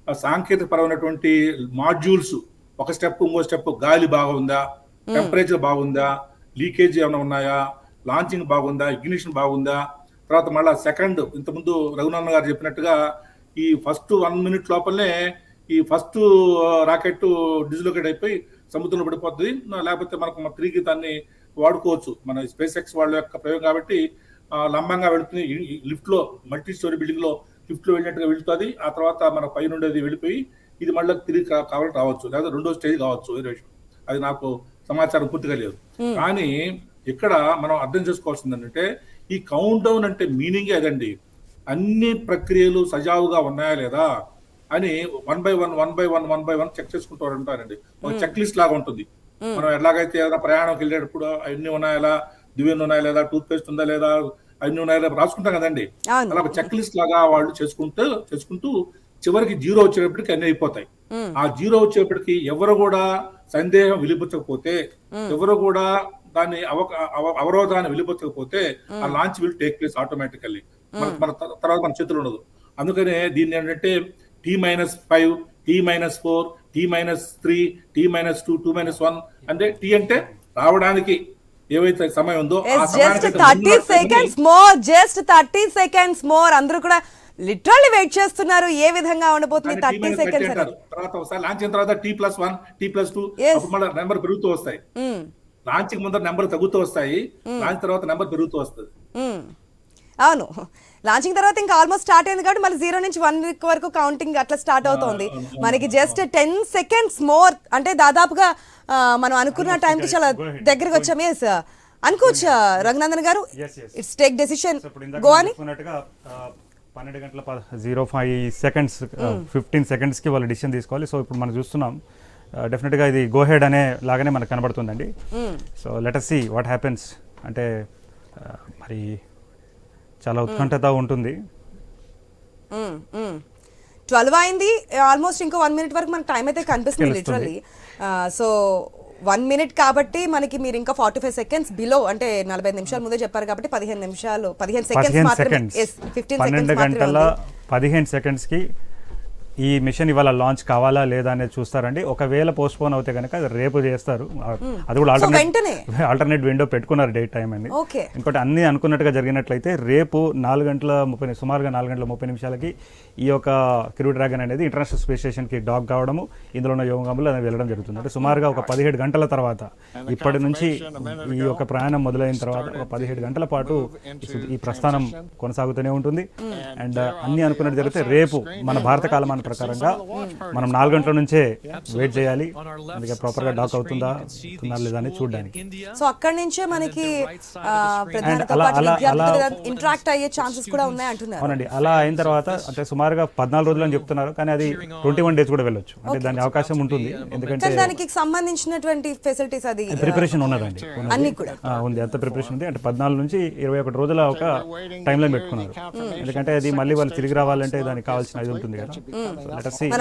సాంకేతిక పరమైనటువంటి మాడ్యూల్స్. ఒక స్టెప్, ఇంకో స్టెప్, గాలి బాగుందా, టెంపరేచర్ బాగుందా, లీకేజ్ ఏమైనా ఉన్నాయా, లాంచింగ్ బాగుందా, ఇగ్నిషన్ బాగుందా, తర్వాత మళ్ళీ సెకండ్, ఇంతకుముందు రఘునందన్ గారు చెప్పినట్టుగా ఈ ఫస్ట్ 1 మినిట్ లోపలనే ఈ ఫస్ట్ రాకెట్ డిస్లొకేట్ అయిపోయి సముద్రంలో పడిపోతుంది. లేకపోతే మనకు తిరిగి దాన్ని వాడుకోవచ్చు. మన స్పేస్ ఎక్స్ వాళ్ళ యొక్క ప్రయోగం కాబట్టి లంబంగా వెళుతుంది. లిఫ్ట్ లో, మల్టీ స్టోరీ బిల్డింగ్ లో లిఫ్ట్ లో వెళ్ళినట్టుగా వెళుతుంది. ఆ తర్వాత మన పై నుండి వెళ్ళిపోయి ఇది మళ్ళీ తిరిగి కావాలంటే రావచ్చు, లేదా రెండో స్టేజ్ కావచ్చు, వేరే విషయం. అది నాకు సమాచారం పూర్తిగా లేదు. కానీ ఇక్కడ మనం అర్థం చేసుకోవాల్సింది ఏంటంటే ఈ కౌంట్ డౌన్ అంటే మీనింగే అదండి. అన్ని ప్రక్రియలు సజావుగా ఉన్నాయా లేదా అని 1 by 1 చెక్ చేసుకుంటూ ఉంటారండి. ఒక చెక్ లిస్ట్ లాగా ఉంటుంది. మనం ఎలాగైతే ఏదైనా ప్రయాణంకి వెళ్ళేటప్పుడు అన్ని ఉన్నాయా, దివ్యన్ ఉన్నాయా లేదా, టూత్ పేస్ట్ ఉందా లేదా, అన్ని ఉన్నాయా రాసుకుంటాం కదండి. అలా చెక్ లిస్ట్ లాగా వాళ్ళు చేసుకుంటూ చివరికి 0 వచ్చేటప్పటికి అన్ని అయిపోతాయి. ఆ 0 వచ్చేటప్పటికి ఎవరు కూడా సందేహం వెలిబుచ్చకపోతే, ఎవరు కూడా దాన్ని అవరోధాన్ని వెలిబుచ్చకపోతే ఆ launch will take place automatically. మన తర్వాత మన చేతులు ఉండదు. అందుకనే దీన్ని ఏంటంటే T-5, T-4, T-3, T-2, 2-1 అంటే టీ అంటే రావడానికి ఏవైతే సమయం ఉందో జస్ట్ 30 సెకండ్స్ మోర్. అందరూ కూడా లిటరల్లీ వెయిట్ చేస్తున్నారు ఏ విధంగా ఉండబోతుంది 30 సెకండ్స్. తర్వాత ఒకసారి లాంచ్ అయిన తర్వాత T+1, T+2 మళ్ళీ నెంబర్ పెరుగుతూ వస్తాయి. లాంచింగ్ ముందర నెంబర్ తగ్గుతూ వస్తాయి, లాంచ్ తర్వాత నెంబర్ పెరుగుతూ వస్తుంది. అవును, లాంచింగ్ తర్వాత ఇంకా ఆల్మోస్ట్ స్టార్ట్ అయింది కాబట్టి మళ్ళీ 0 నుంచి 1 వీక్ వరకు కౌంటింగ్ అట్లా స్టార్ట్ అవుతోంది. మనకి జస్ట్ 10 సెకండ్స్ మోర్ అంటే దాదాపుగా మనం అనుకున్న టైంకి చాలా దగ్గరకు వచ్చాము. ఎస్ అనుకోవచ్చు రఘునందన్ గారు, ఇట్స్ టేక్ డెసిషన్ గో అని. 15 సెకండ్స్కి వాళ్ళు డిసిషన్ తీసుకోవాలి. సో ఇప్పుడు మనం చూస్తున్నాం డెఫినెట్గా ఇది గో హెడ్ అనే లాగానే మనకు కనబడుతుందండి. So let us see what happens. అంటే మరి చాలా ఉత్కంఠత ఉంటుంది. 12 అయింది, ఆల్మోస్ట్ ఇంకో 1 మినిట్ వరకు మనకు టైం అయితే కనిపిస్తుంది లిటరల్లీ. సో 1 మినిట్ కాబట్టి మనకి మీరు ఇంకా 45 సెకండ్స్ బిలో, అంటే 45 నిమిషాల ముందే చెప్పారు కాబట్టి 15 సెకండ్స్ మాత్రమే. 12 గంటల 15 సెకండ్స్కి ఈ మిషన్ ఇవాళ లాంచ్ కావాలా లేదా అనేది చూస్తారండి. ఒకవేళ పోస్ట్ పోన్ అవుతే కనుక రేపు చేస్తారు. అది కూడా ఆల్టర్నేట్ విండో పెట్టుకున్నారు, డేట్ టైం అని. ఇంకోటి అన్ని అనుకున్నట్టుగా జరిగినట్లయితే రేపు సుమారుగా 4 గంటల 30 నిమిషాలకి ఈ యొక్క క్రూ డ్రాగన్ అనేది ఇంటర్నేషనల్ స్పేస్ స్టేషన్కి డాక్ కావడము, ఇందులో ఉన్న వ్యోమగాములు అనేది వెళ్ళడం జరుగుతుంది. అంటే సుమారుగా ఒక 17 గంటల తర్వాత, ఇప్పటి నుంచి ఈ యొక్క ప్రయాణం మొదలైన తర్వాత ఒక 17 గంటల పాటు ఈ ప్రస్థానం కొనసాగుతూనే ఉంటుంది. అండ్ అన్ని అనుకున్నట్టు జరిగితే రేపు మన భారత కాలమాన ప్రకారంగా మనం 4 గంటల నుంచే వెయిట్ చేయాలి. అందుకే ప్రాపర్ గా డాక్ అవుతుందా లేదా అని చూడడానికి. సో అక్కడి నుంచే మనకి ఇంటరాక్ట్ అయ్యే ఛాన్సెస్ కూడా ఉన్నాయి అంటున్నారు. అవునండి, అలా అయిన తర్వాత అంటే సుమారుగా 14 రోజులు అని చెప్తున్నారు, కానీ అది 21 డేస్ కూడా వెళ్ళొచ్చు. అంటే దాని అవకాశం ఉంటుంది. ఎందుకంటే దానికి సంబంధించినటువంటి ఫెసిలిటీస్ అది ప్రిపరేషన్ ఉన్నదండి, అన్ని కూడా ఉంది. అంత ప్రిపరేషన్ ఉంది. అంటే 14 నుంచి 21 రోజుల ఒక టైం లైన్ పెట్టుకున్నారు. ఎందుకంటే అది మళ్ళీ వాళ్ళు తిరిగి రావాలంటే దానికి కావాల్సిన ఇది ఉంటుంది కదా. So let us see.